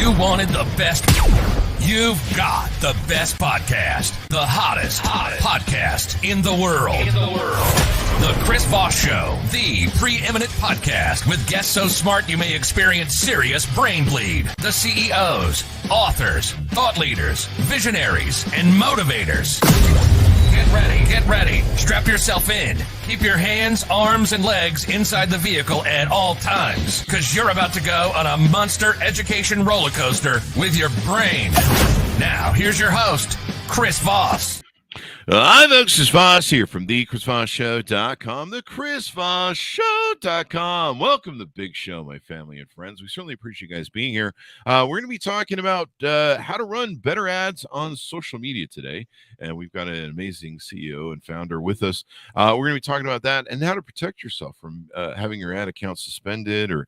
You wanted the best. You've got the best podcast, the hottest podcast in the world. The Chris Voss Show, the preeminent podcast with guests so smart you may experience serious brain bleed. The CEOs, authors, thought leaders, visionaries, and motivators. Get ready. Strap yourself in. Keep your hands, arms, and legs inside the vehicle at all times, because you're about to go on a monster education roller coaster with your brain. Now, here's your host, Chris Voss. Hi, folks. Chris Voss here from the ChrisVossShow.com, the ChrisVossShow.com. Welcome to the big show, my family and friends. We certainly appreciate you guys being here. We're going to be talking about how to run better ads on social media today. And we've got an amazing CEO and founder with us. We're going to be talking about that and how to protect yourself from having your ad account suspended or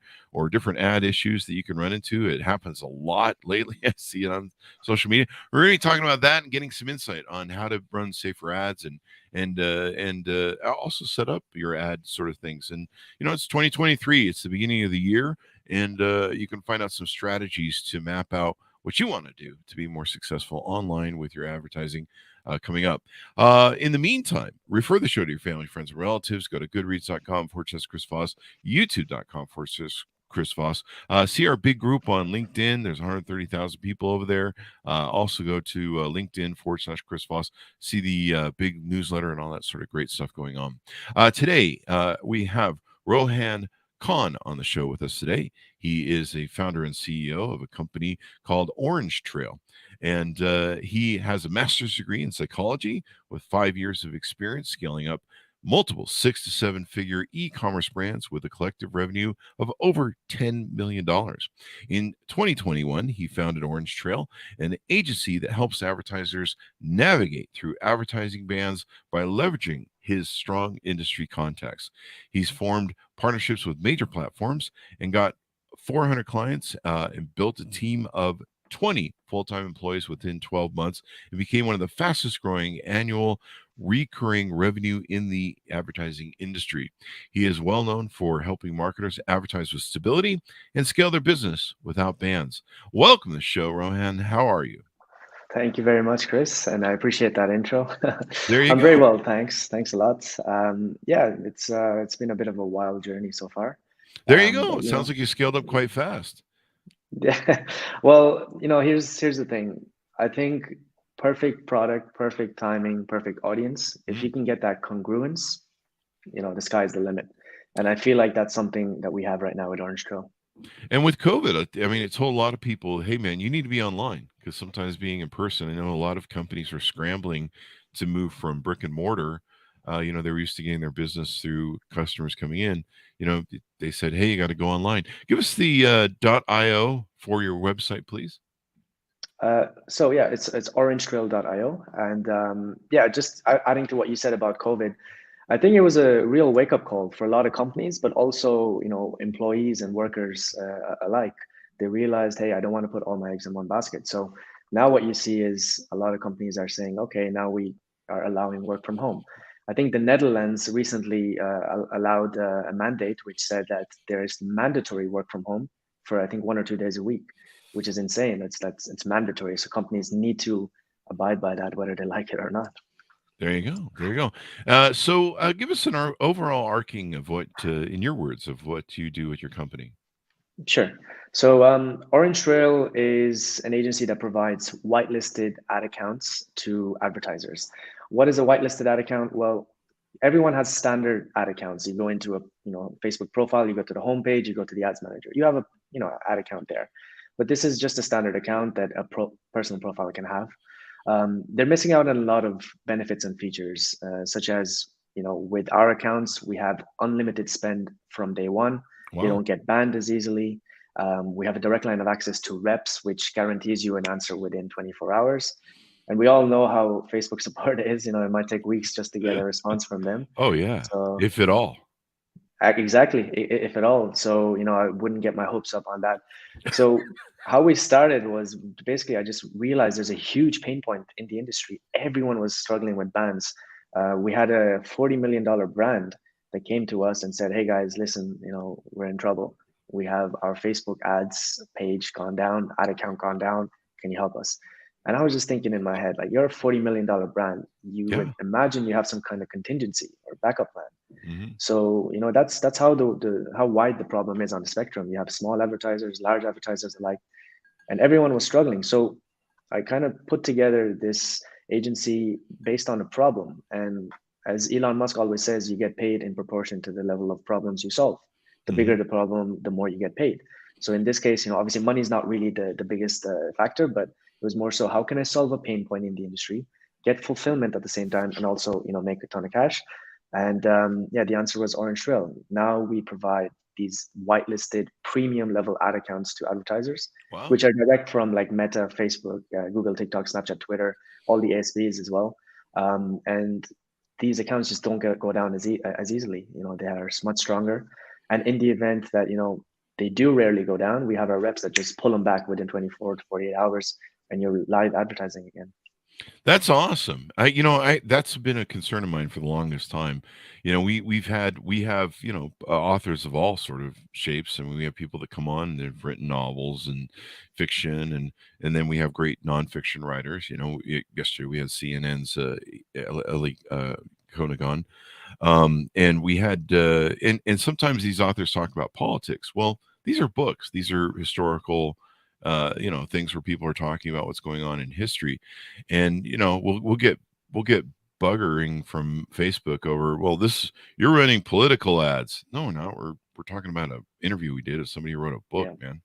different ad issues that you can run into. It happens a lot lately. I see it on social media. We're going to be talking about that and getting some insight on how to run safer ads and also set up your ad sort of things. And, you know, it's 2023. It's the beginning of the year, and you can find out some strategies to map out what you want to do to be more successful online with your advertising coming up. In the meantime, refer the show to your family, friends, and relatives. Go to goodreads.com/Chris Voss, youtube.com/Chris Voss. See our big group on LinkedIn. There's 130,000 people over there. Also go to LinkedIn/Chris Voss. See the big newsletter and all that sort of great stuff going on. Today, we have Rohaan Khan on the show with us today. He is a founder and CEO of a company called Orange Trail. And he has a master's degree in psychology with 5 years of experience scaling up multiple 6 to 7 figure e-commerce brands with a collective revenue of over $10 million. In 2021, he founded Orange Trail, an agency that helps advertisers navigate through advertising bans by leveraging his strong industry contacts. He's formed partnerships with major platforms and got 400 clients and built a team of 20 full-time employees within 12 months and became one of the fastest growing annual recurring revenue in the advertising industry. He is well known for helping marketers advertise with stability and scale their business without bans. Welcome to the show, Rohan. How are you? Thank you very much, Chris, and I appreciate that intro. There you I'm go. very well, thanks. Thanks a lot. It's been a bit of a wild journey so far. There you go. It sounds like you scaled up quite fast. Yeah. Well, here's the thing. I think perfect product, perfect timing, perfect audience. If you can get that congruence, the sky's the limit. And I feel like that's something that we have right now at Orange Trail. And with COVID, I mean, it told a lot of people, hey, man, you need to be online, because sometimes being in person, I know a lot of companies are scrambling to move from brick and mortar. They were used to getting their business through customers coming in. They said, hey, you got to go online. Give us the .io for your website, please. It's orangetrail.io. And just adding to what you said about COVID, I think it was a real wake-up call for a lot of companies, but also, employees and workers alike. They realized, hey, I don't want to put all my eggs in one basket. So now what you see is a lot of companies are saying, okay, now we are allowing work from home. I think the Netherlands recently allowed a mandate which said that there is mandatory work from home for, I think, 1 or 2 days a week, which is insane. It's mandatory. So companies need to abide by that, whether they like it or not. There you go. So give us an overall arcing of what, in your words, of what you do with your company. Sure. So Orange Trail is an agency that provides whitelisted ad accounts to advertisers. What is a whitelisted ad account? Well, everyone has standard ad accounts. You go into a Facebook profile, you go to the homepage, you go to the ads manager. You have a ad account there. But this is just a standard account that a personal profile can have. They're missing out on a lot of benefits and features, such as, with our accounts, we have unlimited spend from day one. Wow. They don't get banned as easily. We have a direct line of access to reps, which guarantees you an answer within 24 hours. And we all know how Facebook support is. It might take weeks just to get a response from them. Oh, yeah. So, if at all. Exactly, if at all. So, I wouldn't get my hopes up on that. So how we started was basically I just realized there's a huge pain point in the industry. Everyone was struggling with bans. We had a $40 million brand that came to us and said, hey, guys, listen, we're in trouble. we have our Facebook ads page gone down, ad account gone down. Can you help us? And I was just thinking in my head, like, you're a $40 million brand. You Yeah. would imagine you have some kind of contingency or backup plan. Mm-hmm. So, that's how how wide the problem is on the spectrum. You have small advertisers, large advertisers alike, and everyone was struggling. So I kind of put together this agency based on a problem. And as Elon Musk always says, you get paid in proportion to the level of problems you solve. The Mm-hmm. bigger the problem, the more you get paid. So in this case, obviously money is not really the biggest factor, but it was more so, how can I solve a pain point in the industry, get fulfillment at the same time, and also, make a ton of cash? And yeah, the answer was Orange Trail. Now we provide these whitelisted premium level ad accounts to advertisers, Wow. which are direct from like Meta, Facebook, Google, TikTok, Snapchat, Twitter, all the ASBs as well. And these accounts just don't go down as easily. They are much stronger. And in the event that, they do rarely go down, we have our reps that just pull them back within 24 to 48 hours, and you're live advertising again. That's awesome. That's been a concern of mine for the longest time. We have, authors of all sort of shapes. I mean, we have people that come on and they've written novels and fiction, and then we have great nonfiction writers. Yesterday we had CNN's Ellie Konagon. And we had, and sometimes these authors talk about politics. Well, these are books. These are historical, things where people are talking about what's going on in history, and we'll get buggering from Facebook over, well, you're running political ads. No, we're not. We're talking about an interview we did of somebody who wrote a book, man.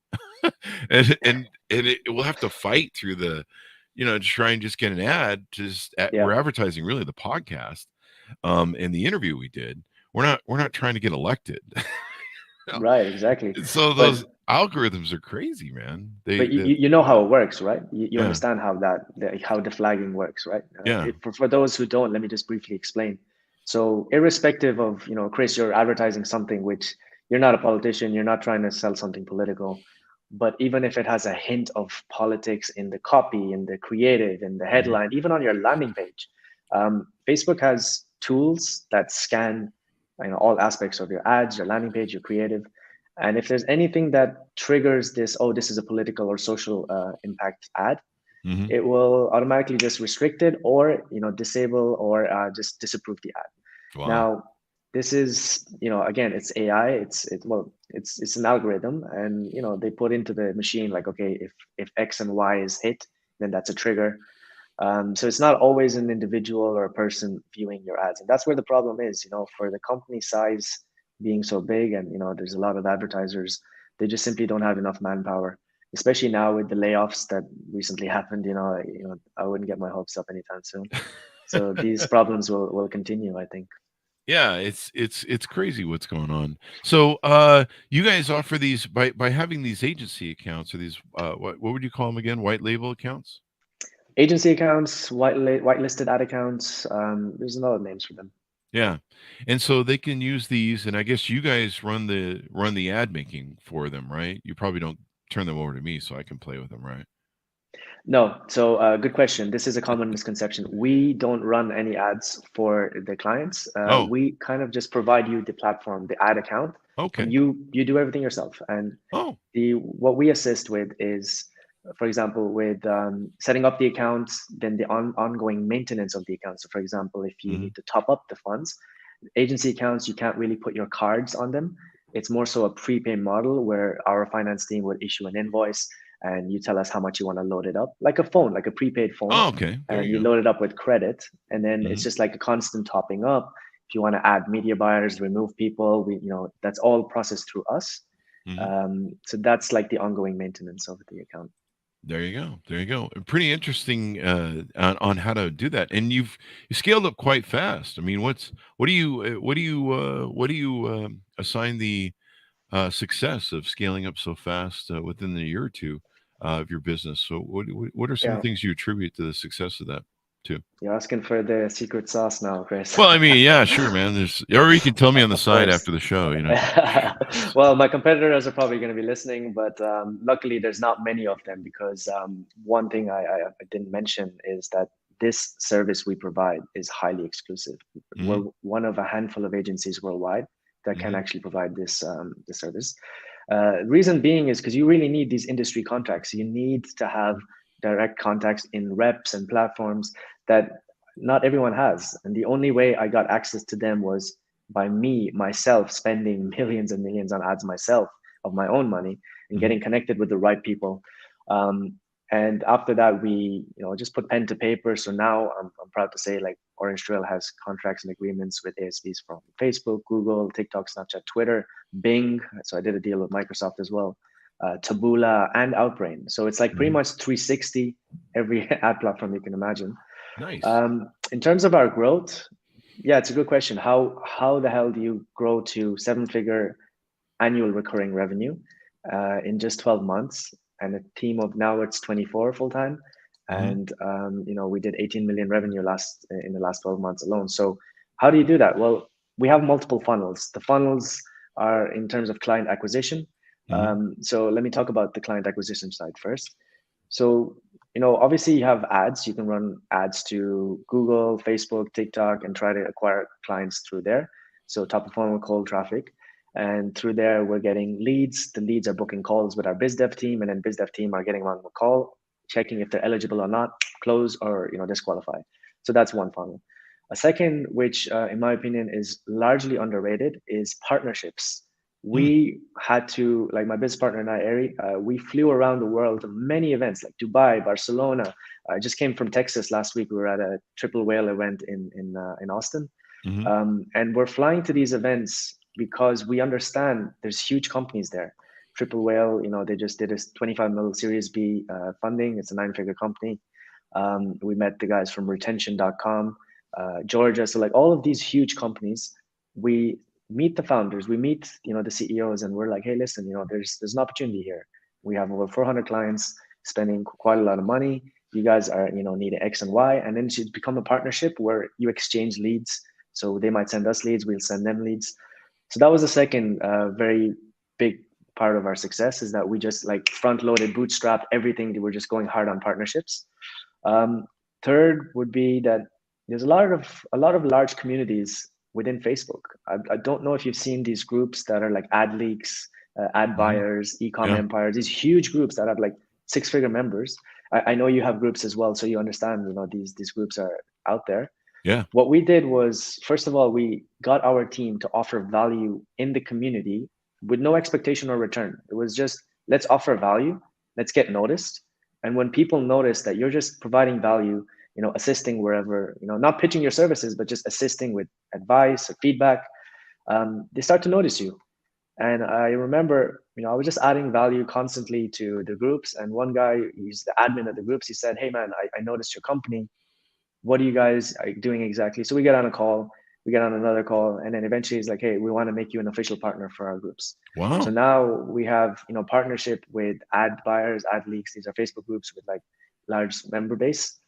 We'll have to fight through the, to try and just get an ad. We're advertising really the podcast. In the interview we did, we're not trying to get elected. Right, exactly. So those algorithms are crazy, man. But you know how it works, right? You Yeah. understand how how the flagging works, right? Yeah. For those who don't, let me just briefly explain. So irrespective of, Chris, you're advertising something which you're not a politician, you're not trying to sell something political, but even if it has a hint of politics in the copy, in the creative, in the headline, even on your landing page, Facebook has tools that scan all aspects of your ads, your landing page, your creative. And if there's anything that triggers this, oh, this is a political or social impact ad, it will automatically just restrict it, or disable, or just disapprove the ad. Wow. Now, this is, again, it's AI. It's an algorithm, and they put into the machine like, okay, if X and Y is hit, then that's a trigger. So it's not always an individual or a person viewing your ads, and that's where the problem is. For the company size being so big, and there's a lot of advertisers, they just simply don't have enough manpower. Especially now with the layoffs that recently happened, I wouldn't get my hopes up anytime soon. So these problems will continue, I think. Yeah, it's crazy what's going on. So you guys offer these by having these agency accounts, or these what would you call them again? White label accounts? Agency accounts, whitelisted ad accounts. There's a lot of names for them. Yeah, and so they can use these, and I guess you guys run the ad making for them, right? You probably don't turn them over to me so I can play with them, right? No. So good question. This is a common misconception. We don't run any ads for the clients. We kind of just provide you the platform, the ad account. Okay. And you do everything yourself. And what we assist with is, for example, with setting up the accounts, then the ongoing maintenance of the account. So for example, if you need to top up the funds, agency accounts, you can't really put your cards on them. It's more so a prepay model where our finance team would issue an invoice, and you tell us how much you want to load it up, like a phone, like a prepaid phone. Oh, okay. And you load it up with credit, and then it's just like a constant topping up. If you want to add media buyers, remove people, that's all processed through us. So that's like the ongoing maintenance of the account. There you go. Pretty interesting on how to do that, and you scaled up quite fast. I mean, what do you assign the success of scaling up so fast within the year or two of your business? So what are some things you attribute to the success of that too? You're asking for the secret sauce now, Chris. Well, I mean, yeah, sure, man. Or you can tell me on the side after the show, Well, my competitors are probably going to be listening, but luckily there's not many of them, because one thing I didn't mention is that this service we provide is highly exclusive. We're one of a handful of agencies worldwide that can actually provide this service. Reason being is because you really need these industry contacts. You need to have direct contacts in reps and platforms that not everyone has. And the only way I got access to them was by myself spending millions and millions on ads myself of my own money and getting connected with the right people. And after that, we just put pen to paper. So now I'm proud to say like Orange Trail has contracts and agreements with ASPs from Facebook, Google, TikTok, Snapchat, Twitter, Bing. So I did a deal with Microsoft as well, Taboola and Outbrain. So it's like pretty much 360 every ad platform you can imagine. Nice. In terms of our growth, yeah, it's a good question. How the hell do you grow to 7-figure annual recurring revenue in just 12 months? And a team of now it's 24 full time, and we did 18 million revenue in the last 12 months alone. So how do you do that? Well, we have multiple funnels. The funnels are in terms of client acquisition. So let me talk about the client acquisition side first. So obviously you have ads. You can run ads to Google, Facebook, TikTok, and try to acquire clients through there. So top of funnel cold traffic. And through there, we're getting leads. The leads are booking calls with our biz dev team, and then biz dev team are getting on the call, checking if they're eligible or not, close or disqualify. So that's one funnel. A second, which in my opinion is largely underrated, is partnerships. We had to, like my business partner and I, Ari, we flew around the world to many events like Dubai, Barcelona. I just came from Texas last week. We were at a triple whale event in Austin, and we're flying to these events because we understand there's huge companies there. Triple Whale, they just did a 25 mil Series B funding. It's a 9-figure company. We met the guys from retention.com, Georgia. So like all of these huge companies, we meet the founders, we meet, the CEOs, and we're like, hey, listen, there's an opportunity here. We have over 400 clients spending quite a lot of money. You guys are, need X and Y. And then it should become a partnership where you exchange leads. So they might send us leads, we'll send them leads. So that was the second very big part of our success, is that we just like front loaded, bootstrap everything. We're just going hard on partnerships. Third would be that there's a lot of large communities within Facebook. I don't know if you've seen these groups that are like ad leaks, ad buyers, e-com empires, these huge groups that have like 6-figure members. I know you have groups as well, so you understand, these groups are out there. Yeah. What we did was, first of all, we got our team to offer value in the community with no expectation or return. It was just, let's offer value, let's get noticed. And when people notice that you're just providing value, assisting wherever, not pitching your services, but just assisting with advice or feedback, they start to notice you. And I remember, I was just adding value constantly to the groups. And one guy, he's the admin of the groups, he said, hey man, I noticed your company. What are you guys doing exactly? So we get on a call, we get on another call, and then eventually he's like, hey, we want to make you an official partner for our groups. Wow. So now we have, partnership with ad buyers, ad leaks. These are Facebook groups with like large member base.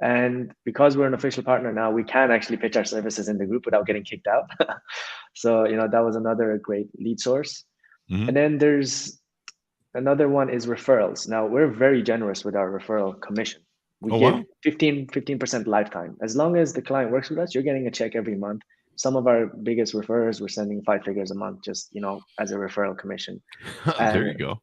And because we're an official partner now, we can actually pitch our services in the group without getting kicked out. So, that was another great lead source. And then there's another one is referrals. Now we're very generous with our referral commission. We give 15% lifetime. As long as the client works with us, you're getting a check every month. Some of our biggest referrers, we're sending 5 figures a month, just, as a referral commission. There you go.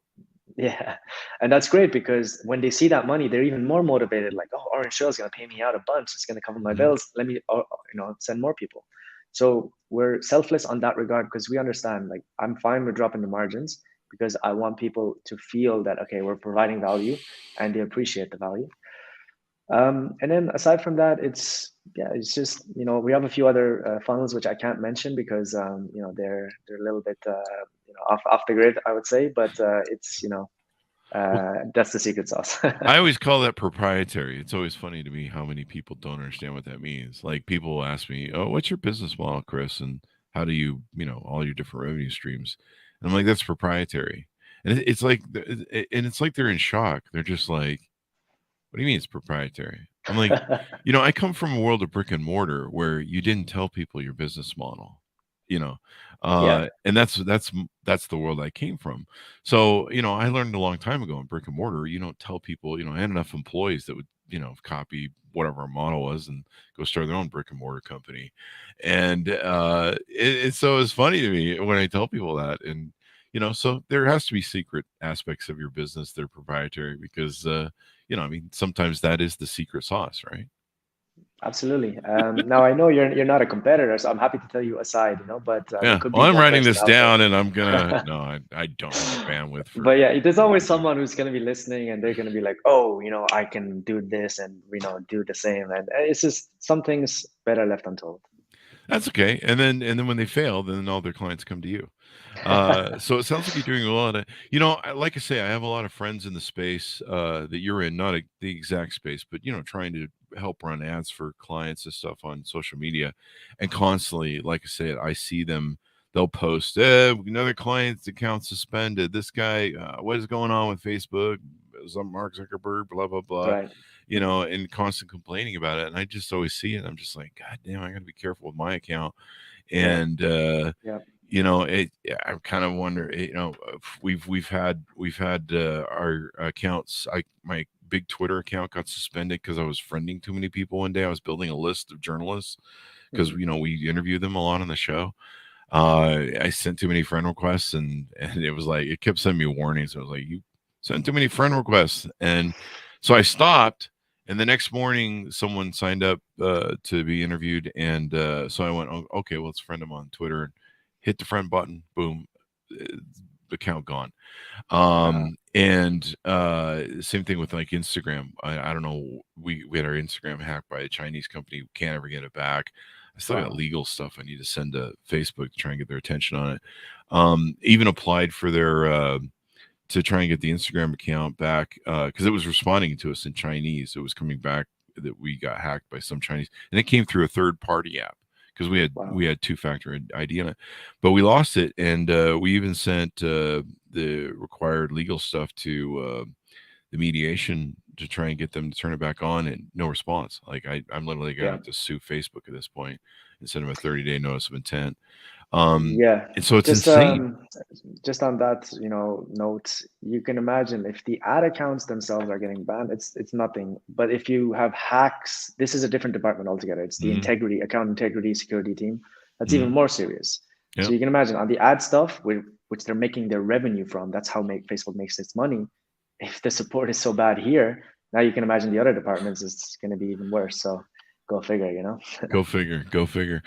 Yeah. And that's great because when they see that money, they're even more motivated. Like, oh, Orange Trail is going to pay me out a bunch. It's going to cover my bills. Let me, send more people. So we're selfless on that regard because we understand, like, I'm fine with dropping the margins because I want people to feel that, okay, we're providing value and they appreciate the value. And then aside from that, it's just, we have a few other funnels which I can't mention because, they're a little bit, off the grid, I would say, but it's, that's the secret sauce. I always call that proprietary. It's always funny to me how many people don't understand what that means. Like people will ask me, oh, what's your business model, Chris? And how do you, all your different revenue streams? And I'm like, that's proprietary. And it's like they're in shock. They're just like, what do you mean it's proprietary? I'm like, I come from a world of brick and mortar where you didn't tell people your business model, and that's the world I came from. So, I learned a long time ago in brick and mortar, you don't tell people, I had enough employees that would, copy whatever our model was and go start their own brick and mortar company. And so it's funny to me when I tell people that, and, so there has to be secret aspects of your business that are proprietary because, I mean, sometimes that is the secret sauce, right? Absolutely. Now I know you're not a competitor, so I'm happy to tell you aside, but there Yeah. could be Well, I'm one writing person this out down there. and I'm gonna, no, I don't have the bandwidth for. But yeah, there's always someone who's going to be listening and they're going to be like, oh, I can do this and, do the same. And it's just some things better left untold. That's okay. And then when they fail, then all their clients come to you. So it sounds like you're doing a lot of, like I say, I have a lot of friends in the space that you're in, not the exact space, but trying to help run ads for clients and stuff on social media, and constantly, like I said, I see them. They'll post, another client's account suspended. This guy, what is going on with Facebook? Some Mark Zuckerberg, blah blah blah. Right. And constant complaining about it. And I just always see it. I'm just like, God damn, I got to be careful with my account. And Yeah. I kind of wonder, we've had our accounts. My big Twitter account got suspended because I was friending too many people one day. I was building a list of journalists because we interview them a lot on the show. I sent too many friend requests, and it was like it kept sending me warnings. I was like, you sent too many friend requests, and so I stopped. And the next morning, someone signed up to be interviewed, and so I went, oh, okay, well, let's friend them on Twitter. Hit the friend button, boom, account gone. And same thing with like Instagram. I don't know. We had our Instagram hacked by a Chinese company. We can't ever get it back. I still got legal stuff I need to send to Facebook to try and get their attention on it. Even applied for their to try and get the Instagram account back because it was responding to us in Chinese. It was coming back that we got hacked by some Chinese, and it came through a third-party app because we had two-factor ID in it, but we lost it, and we even sent the required legal stuff to the mediation to try and get them to turn it back on, and no response. Like I'm literally gonna have to sue Facebook at this point and send them a 30-day notice of intent. And so it's insane. Just on that, note, you can imagine if the ad accounts themselves are getting banned, it's nothing. But if you have hacks, this is a different department altogether. It's the account integrity security team. That's even more serious. So you can imagine on the ad stuff, which they're making their revenue from, that's how Facebook makes its money. If the support is so bad here, now you can imagine the other departments is going to be even worse. So go figure, Go figure.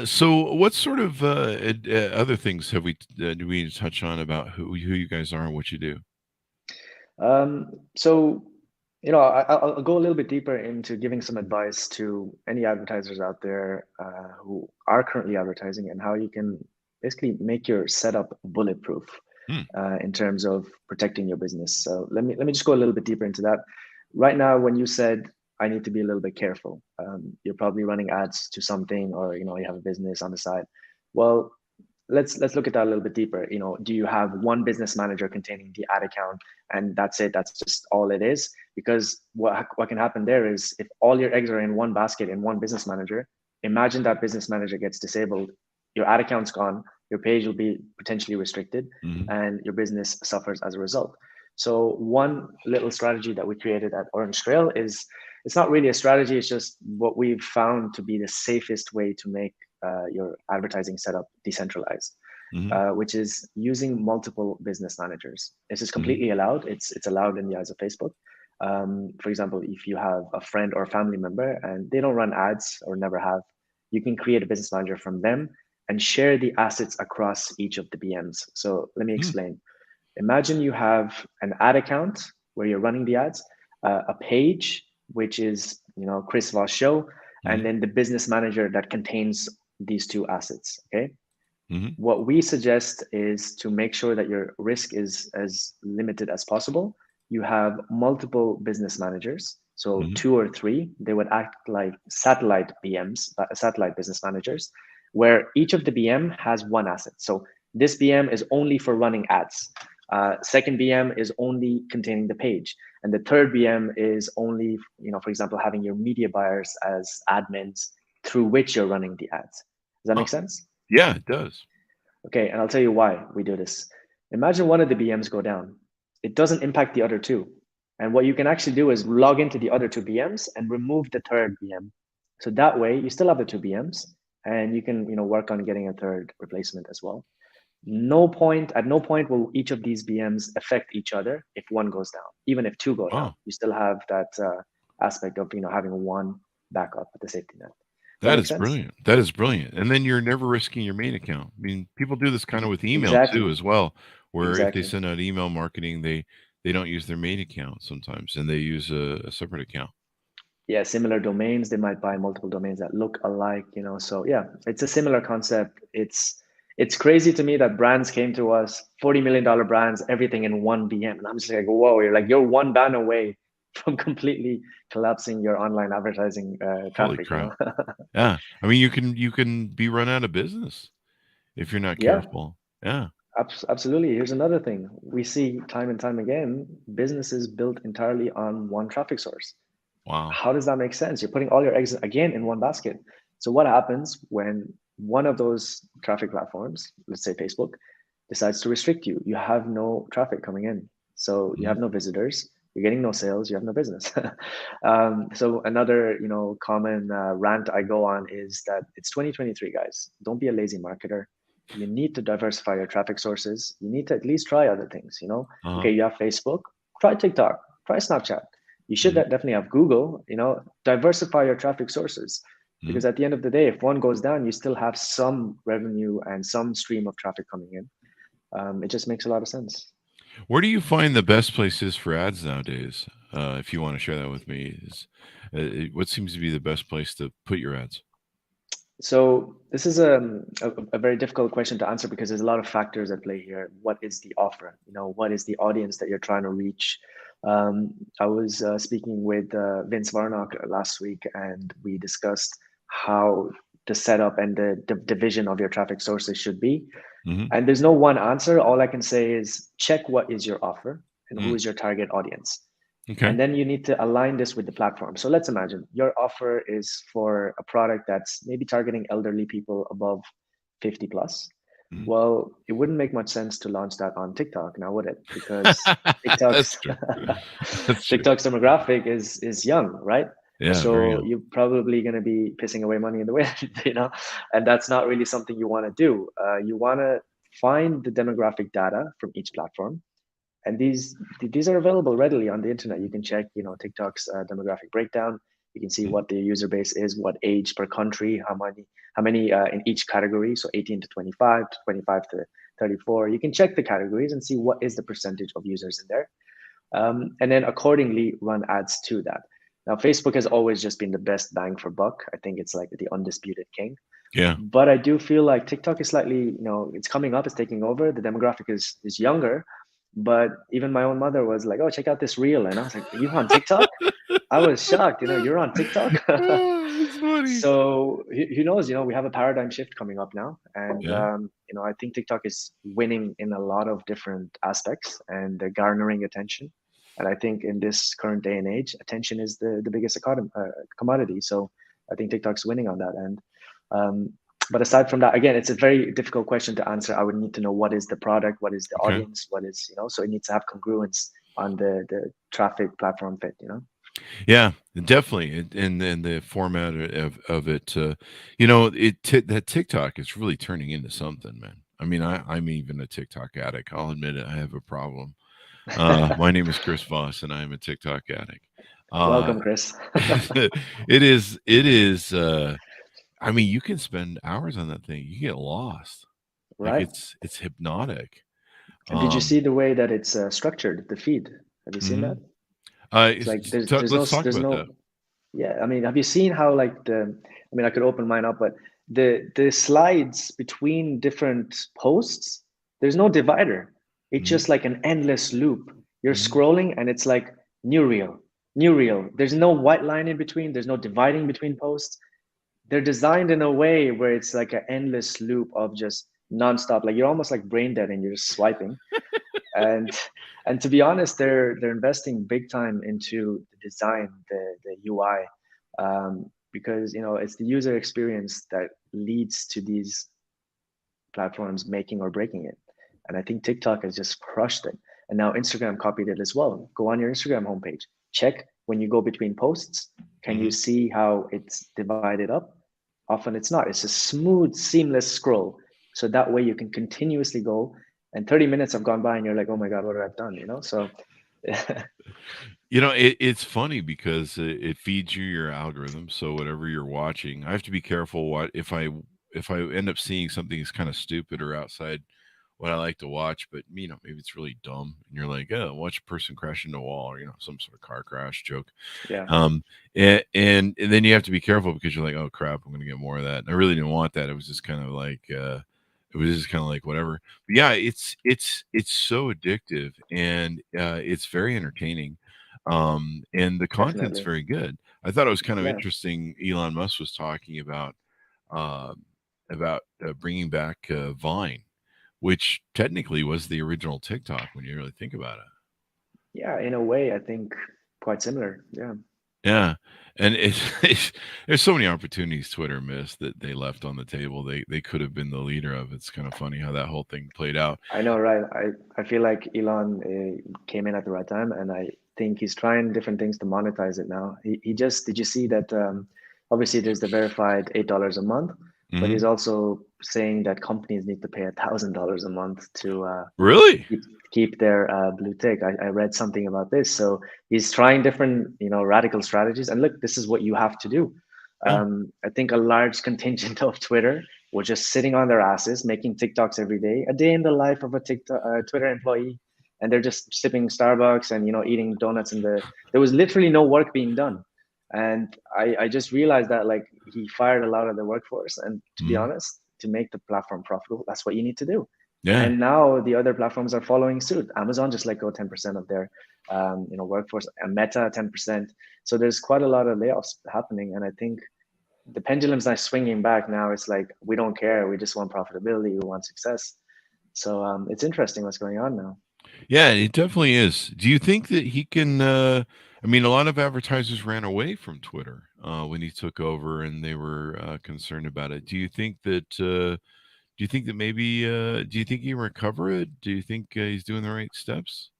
So what sort of other things do we need to touch on about who you guys are and what you do? So, I'll go a little bit deeper into giving some advice to any advertisers out there who are currently advertising and how you can basically make your setup bulletproof in terms of protecting your business. So let me just go a little bit deeper into that. Right now, when you said I need to be a little bit careful, you're probably running ads to something, or you have a business on the side. Well, let's look at that a little bit deeper. Do you have one business manager containing the ad account and that's it? That's just all it is? Because what can happen there is if all your eggs are in one basket in one business manager, imagine that business manager gets disabled, your ad account's gone, your page will be potentially restricted, and your business suffers as a result. So one little strategy that we created at Orange Trail is, it's not really a strategy, it's just what we've found to be the safest way to make your advertising setup decentralized, which is using multiple business managers. This is completely allowed. It's allowed in the eyes of Facebook. For example, if you have a friend or a family member and they don't run ads or never have, you can create a business manager from them and share the assets across each of the BMs. So let me explain. Imagine you have an ad account where you're running the ads, a page, which is, Chris Voss Show, and then the business manager that contains these two assets, okay? What we suggest is to make sure that your risk is as limited as possible. You have multiple business managers, so 2 or 3. They would act like satellite BMs, satellite business managers, where each of the BM has one asset. So this BM is only for running ads. Second BM is only containing the page, and the third BM is only, for example, having your media buyers as admins through which you're running the ads. Does that make sense? Yeah, it does. Okay, and I'll tell you why we do this. Imagine one of the BMs go down. It doesn't impact the other 2. And what you can actually do is log into the other 2 BMs and remove the third BM. So that way you still have the 2 BMs and you can, work on getting a third replacement as well. At no point will each of these BMs affect each other if one goes down. Even if two go down, Oh, you still have that aspect of having one backup at the safety net. Does that that make is sense? brilliant. That is brilliant. And then you're never risking your main account. I mean, people do this kind of with email too, Exactly. as well, where if they Exactly. send out email marketing, they don't use their main account sometimes, and they use a separate account. Yeah, similar domains. They might buy multiple domains that look alike. So yeah, it's a similar concept. It's crazy to me that brands came to us, $40 million brands, everything in one BM, and I'm just like, whoa! You're one ban away from completely collapsing your online advertising Holy traffic. crap! Yeah, I mean, you can be run out of business if you're not Yeah, careful. Yeah. absolutely. Here's another thing we see time and time again: businesses built entirely on one traffic source. Wow. How does that make sense? You're putting all your eggs again in one basket. So what happens when one of those traffic platforms, let's say Facebook, decides to restrict you? You have no traffic coming in. So you Mhm. have no visitors, you're getting no sales, you have no business. So another, common rant I go on is that it's 2023, guys. Don't be a lazy marketer. You need to diversify your traffic sources. You need to at least try other things. Uh-huh. Okay, you have Facebook, try TikTok, try Snapchat. You should Mhm. definitely have Google. Diversify your traffic sources, Mhm. because at the end of the day, if one goes down, you still have some revenue and some stream of traffic coming in. It just makes a lot of sense. Where do you find the best places for ads nowadays? If you want to share that with me, is what seems to be the best place to put your ads? So this is a very difficult question to answer because there's a lot of factors at play here. What is the offer? What is the audience that you're trying to reach? I was speaking with Vince Varnock last week, and we discussed how the setup and the division of your traffic sources should be. Hmm. And there's no one answer. All I can say is check what is your offer and who Mm. is your target audience. Okay. And then you need to align this with the platform. So let's imagine your offer is for a product that's maybe targeting elderly people above 50 plus. Mhm. Well, it wouldn't make much sense to launch that on TikTok now, would it? Because That's TikTok's true. That's true. TikTok's demographic is young, right? Yeah, very So young. you're probably going to be pissing away money in the wind, and that's not really something you want to do. You want to find the demographic data from each platform, and these are available readily on the internet. You can check TikTok's demographic breakdown. You can see Mhm. what the user base is, what age per country, how many in each category, so 18 to 25, to 25 to 34. You can check the categories and see what is the percentage of users in there, and then accordingly run ads to that. Now Facebook has always just been the best bang for buck. I think it's like the undisputed king, Yeah. but I do feel like TikTok is slightly, it's coming up, it's taking over. The demographic is younger, but even my own mother was like, "Oh, check out this reel," and I was like, "You're on TikTok?" I was shocked. You're on TikTok. Oh, it's funny. So who knows? We have a paradigm shift coming up now, and Yeah. I think TikTok is winning in a lot of different aspects, and they're garnering attention. And I think in this current day and age, attention is the biggest commodity. So I think TikTok's winning on that end. Um, but aside from that, again, it's a very difficult question to answer. I would need to know what is the product, what is the Okay. audience, what is, so it needs to have congruence on the traffic platform fit. Yeah, definitely, and the format of it, that TikTok is really turning into something, man. I mean, I'm even a TikTok addict. I'll admit it. I have a problem. My name is Chris Voss, and I am a TikTok addict. Uh, Welcome, Chris. it is. I mean, you can spend hours on that thing. You get lost. Like Right. it's hypnotic. And did you see Um, the way that it's structured, the feed? Have you seen that? mhm. It's like there's no Let's talk there's about no that. yeah. I mean, have you seen how like I could open mine up, but the slides between different posts, there's no divider. It's Mhm. just like an endless loop. You're Mhm. scrolling and it's like new reel, new reel. There's no white line in between. There's no dividing between posts. They're designed in a way where it's like an endless loop of just nonstop. Like you're almost like brain dead and you're just swiping. And to be honest, they're investing big time into the design, the UI, because it's the user experience that leads to these platforms making or breaking it. And I think TikTok has just crushed it. And now Instagram copied it as well. Go on your Instagram homepage, check when you go between posts. Can you Mhm. see how it's divided up? Often it's not. It's a smooth, seamless scroll. So that way you can continuously go, and 30 minutes have gone by and you're like, oh my God, what have I done? So It's funny because it feeds you your algorithm. So whatever you're watching, I have to be careful what if I end up seeing something that's kind of stupid or outside what I like to watch, but maybe it's really dumb, and you're like, oh, watch a person crash into a wall, or some sort of car crash joke. yeah, And then you have to be careful because you're like, oh crap, I'm gonna get more of that. And I really didn't want that. It was just kind of like whatever. But yeah, it's so addictive, and it's very entertaining. And the content's definitely. very good. I thought it was kind of Yeah. interesting. Elon Musk was talking uh, bringing back Vine, which technically was the original TikTok when you really think about it. Yeah, in a way, I think quite similar. Yeah. Yeah, and there's so many opportunities Twitter missed that they left on the table. They could have been the leader of. It's kind of funny how that whole thing played out. I know, right? I feel like Elon came in at the right time, and I think he's trying different things to monetize it now. He just did you see that? Obviously, there's the verified $8 a month, but Hmm. he's also saying that companies need to pay $1,000 a month to Really? keep keep their blue tick. I read something about this, so he's trying different radical strategies. And look, this is what you have to do. Yeah. I think a large contingent of Twitter were just sitting on their asses, making TikToks every day, a day in the life of a Twitter employee, and they're just sipping Starbucks and eating donuts. There was literally no work being done, and I just realized that like he fired a lot of the workforce. And to be Hmm. honest, to make the platform profitable, that's what you need to do. Yeah. And now the other platforms are following suit. Amazon just let go 10% of their workforce, and Meta 10%. So there's quite a lot of layoffs happening, and I think the pendulum's not swinging back now. It's like we don't care. We just want profitability. We want success. So it's interesting what's going on now. Yeah, it definitely is. Do you think that he can? I mean, a lot of advertisers ran away from Twitter when he took over, and they were concerned about it. Do you think that? Do you think that maybe? Do you think he can recover it? Do you think he's doing the right steps?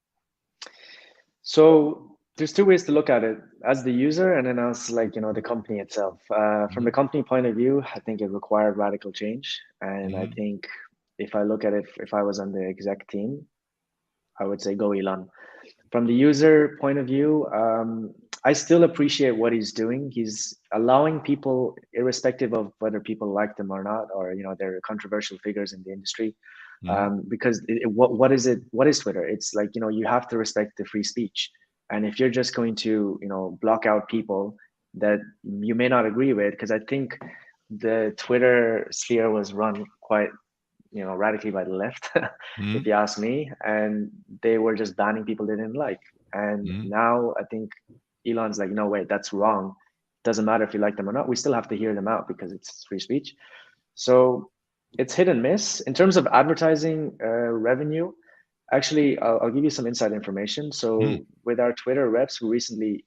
So there's two ways to look at it: as the user, and then as like the company itself. From Hmm. the company point of view, I think it required radical change, and I Hmm. think if I look at it, if I was on the exec team, I would say go Elon. From the user point of view, I still appreciate what he's doing. He's allowing people, irrespective of whether people like them or not, or they're controversial figures in the industry, Hmm. because what is it? What is Twitter? It's like you have to respect the free speech, and if you're just going to block out people that you may not agree with, because I think the Twitter sphere was run quite radically by the left, if Hmm. you ask me, and they were just banning people they didn't like. And Hmm. now I think Elon's like, no, wait, that's wrong. Doesn't matter if you like them or not. We still have to hear them out because it's free speech. So it's hit and miss in terms of advertising revenue. Actually, I'll give you some inside information. Hmm. So with our Twitter reps, we recently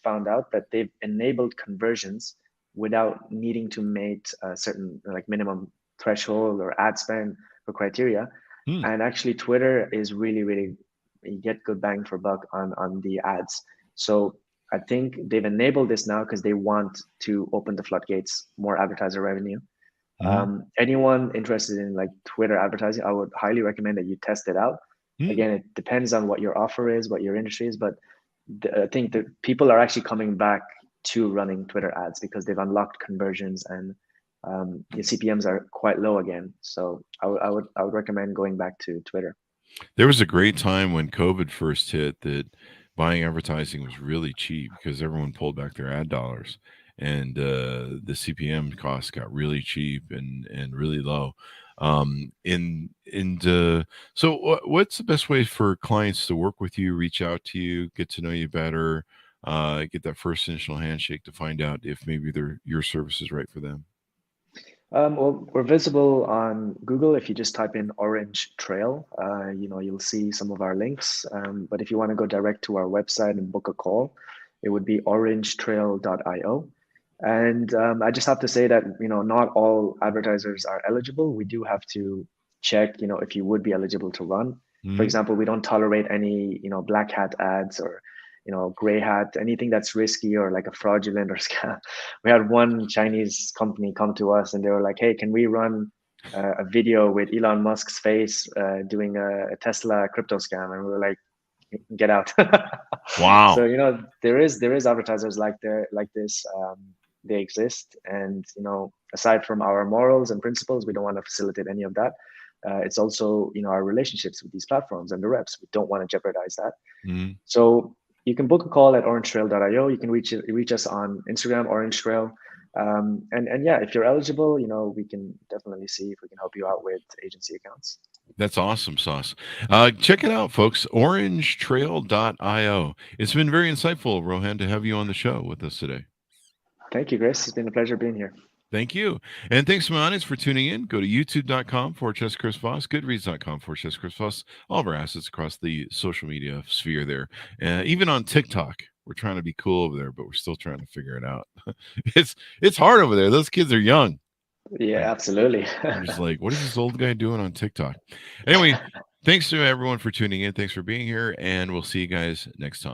found out that they've enabled conversions without needing to meet a certain like minimum threshold or ad spend or criteria. Hmm. And actually, Twitter is really, really you get good bang for buck on the ads. So I think they've enabled this now because they want to open the floodgates, more advertiser revenue. Hmm. Anyone interested in like Twitter advertising, I would highly recommend that you test it out. Hmm. Again, it depends on what your offer is, what your industry is, but I think that people are actually coming back to running Twitter ads because they've unlocked conversions, and the CPMS are quite low again. So I would recommend going back to Twitter. There was a great time when COVID first hit that buying advertising was really cheap because everyone pulled back their ad dollars, and the CPM costs got really cheap and really low. So what's the best way for clients to work with you, reach out to you, get to know you better, get that first initial handshake to find out if maybe your service is right for them? Well, we're visible on Google. If you just type in Orange Trail, you'll see some of our links. But if you want to go direct to our website and book a call, it would be orangetrail.io. And I just have to say that not all advertisers are eligible. We do have to check if you would be eligible to run. For Hmm. example, we don't tolerate any black hat ads or gray hat, anything that's risky or like a fraudulent or scam. We had one Chinese company come to us and they were like, hey, can we run a video with Elon Musk's face doing a Tesla crypto scam, and we were like, get out. Wow. So there is advertisers like this. They exist, and aside from our morals and principles, we don't want to facilitate any of that. It's also our relationships with these platforms and the reps. We don't want to jeopardize that. Mhm. So you can book a call at orangetrail.io. You can reach us on Instagram, Orange Trail. And yeah, if you're eligible, we can definitely see if we can help you out with agency accounts. That's awesome, Sauce. Check it out, folks. Orangetrail.io. It's been very insightful, Rohan, to have you on the show with us today. Thank you, Chris. It's been a pleasure being here. Thank you. And thanks to my audience for tuning in. Go to youtube.com/Chris Voss, goodreads.com/Chris Voss, all of our assets across the social media sphere there. Even on TikTok. We're trying to be cool over there, but we're still trying to figure it out. It's hard over there. Those kids are young. Yeah, absolutely. I'm just like, what is this old guy doing on TikTok? Anyway, thanks to everyone for tuning in. Thanks for being here, and we'll see you guys next time.